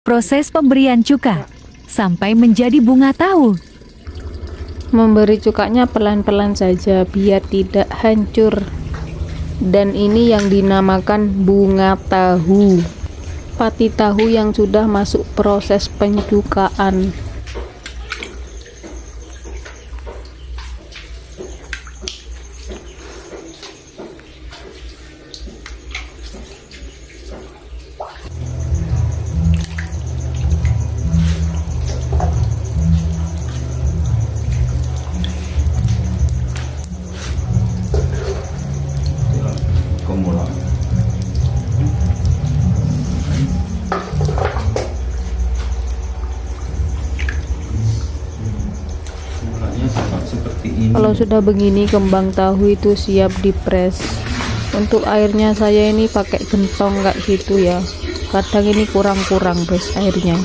Proses pemberian cuka sampai menjadi bunga tahu. Memberi cukanya pelan-pelan saja biar tidak hancur. Dan ini yang dinamakan bunga tahu. Pati tahu yang sudah masuk proses pencukaan. Kalau sudah begini, kembang tahu itu siap dipres. Untuk airnya saya ini pakai gentong kayak gitu ya. Kadang ini kurang-kurang guys airnya.